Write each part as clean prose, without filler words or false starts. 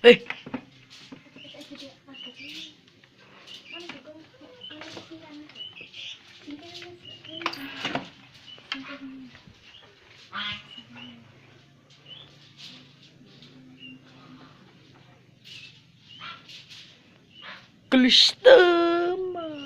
Eh, customer.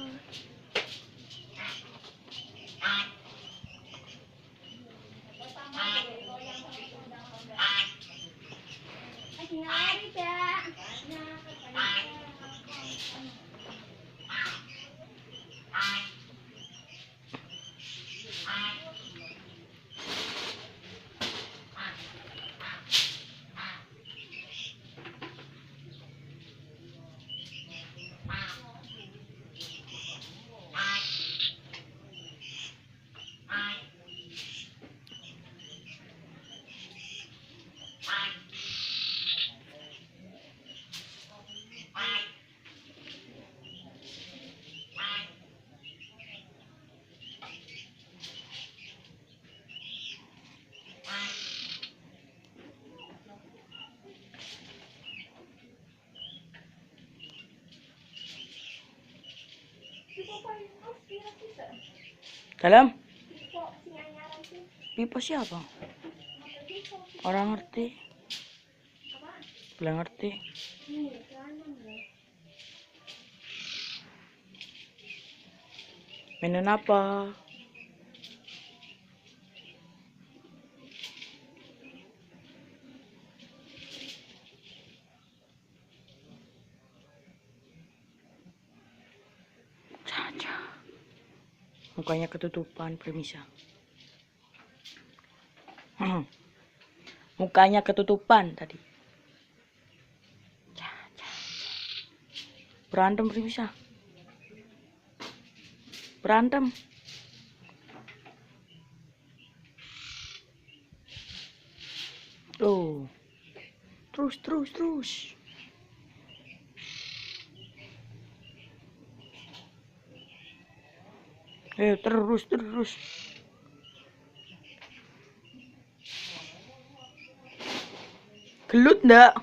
Dalam? Pipa siapa? Orang ngerti. Belum ngerti. Mainan apa? Caca. Mukanya ketutupan, Premisa. Mukanya ketutupan tadi. Caca. Berantem, Premisa. Berantem. Oh. Terus. Terus. Gelut ndak?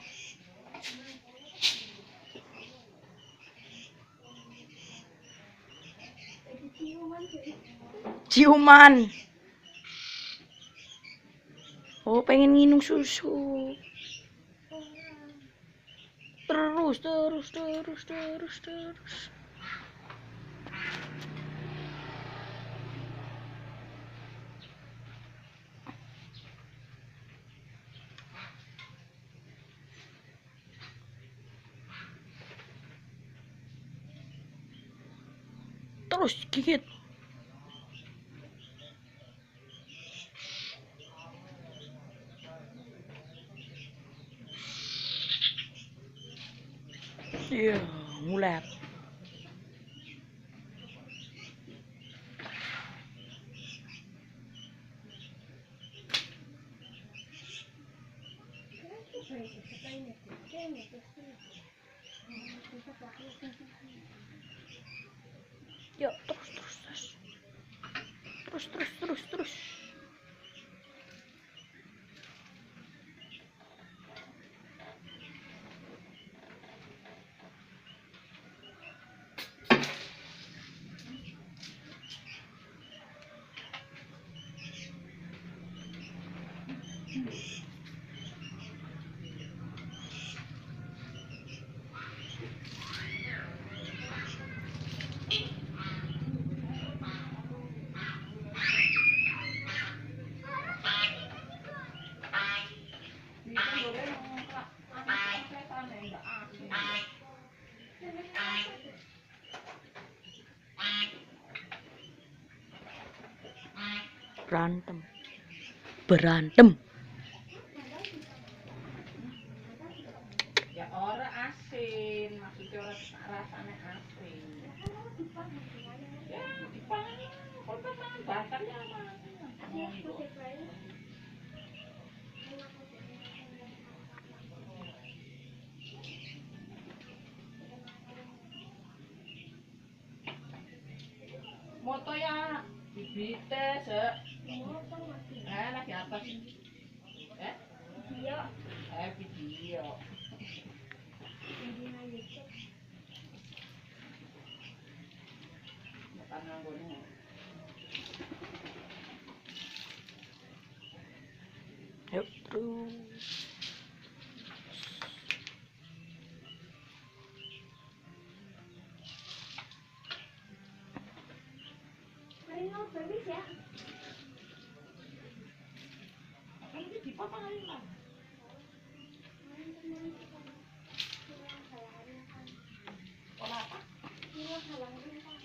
Ciuman. Oh, pengen minum susu. Terus. Terus gigit. Iya, ngulet. Yuk, terus. Berantem. Ya ora asin, maksudnya ora rasane asin. Ya dipangan, kok pangan bakar ya mangan. Moto ya bibite se. Lagi atas. Video. Video. Yuk, terus. Ini dipotong aja lah. Pola apa? Halang rintang.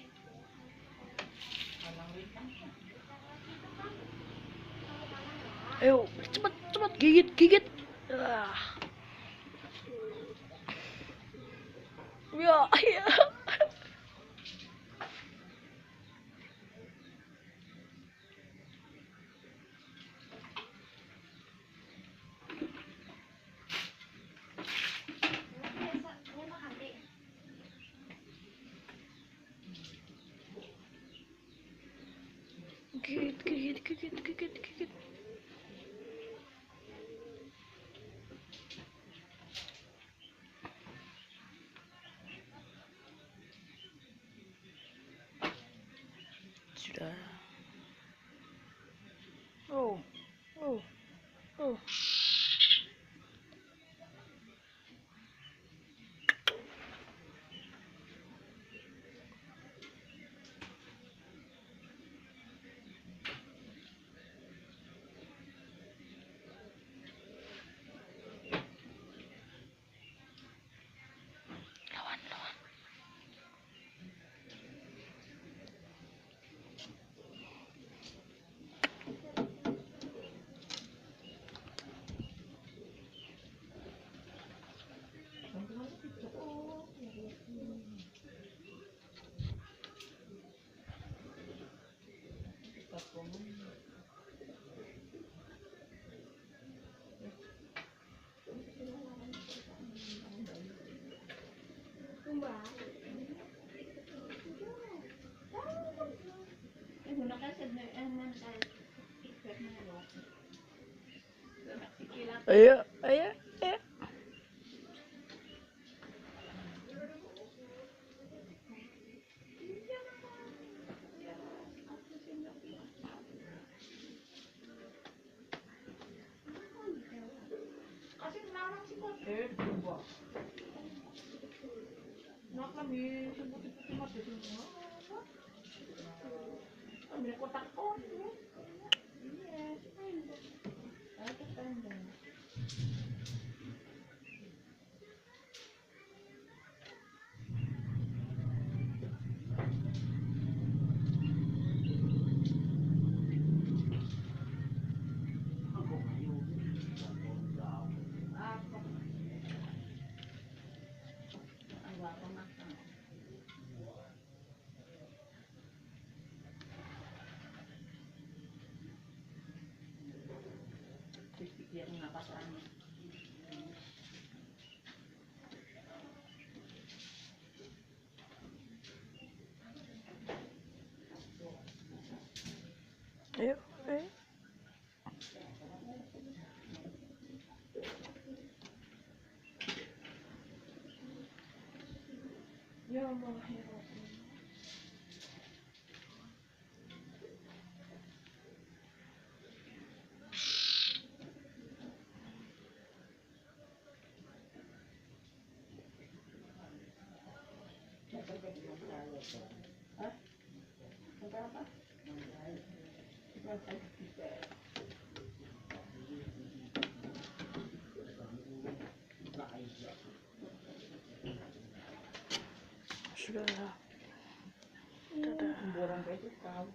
Ayo, cepet, cepet, gigit, gigit. Ah. Ya, ya. Gigit, gigit, gigit, gigit, gigit. Sudah. Oh, oh, oh. Lawan, lawan. Ayo, ayo, ayo. Kasih narang sih kok. Berubah. Nak lebih putih-putih mati semua. Ambil kotak kon ya. Iya. Ayo pendek. Apa? Enggak pernah. Dia napas angin. Ayo, ayo. Ya Allah, ya Allah. Hah? Apa? Sudah. Dadah. Borong itu tahu.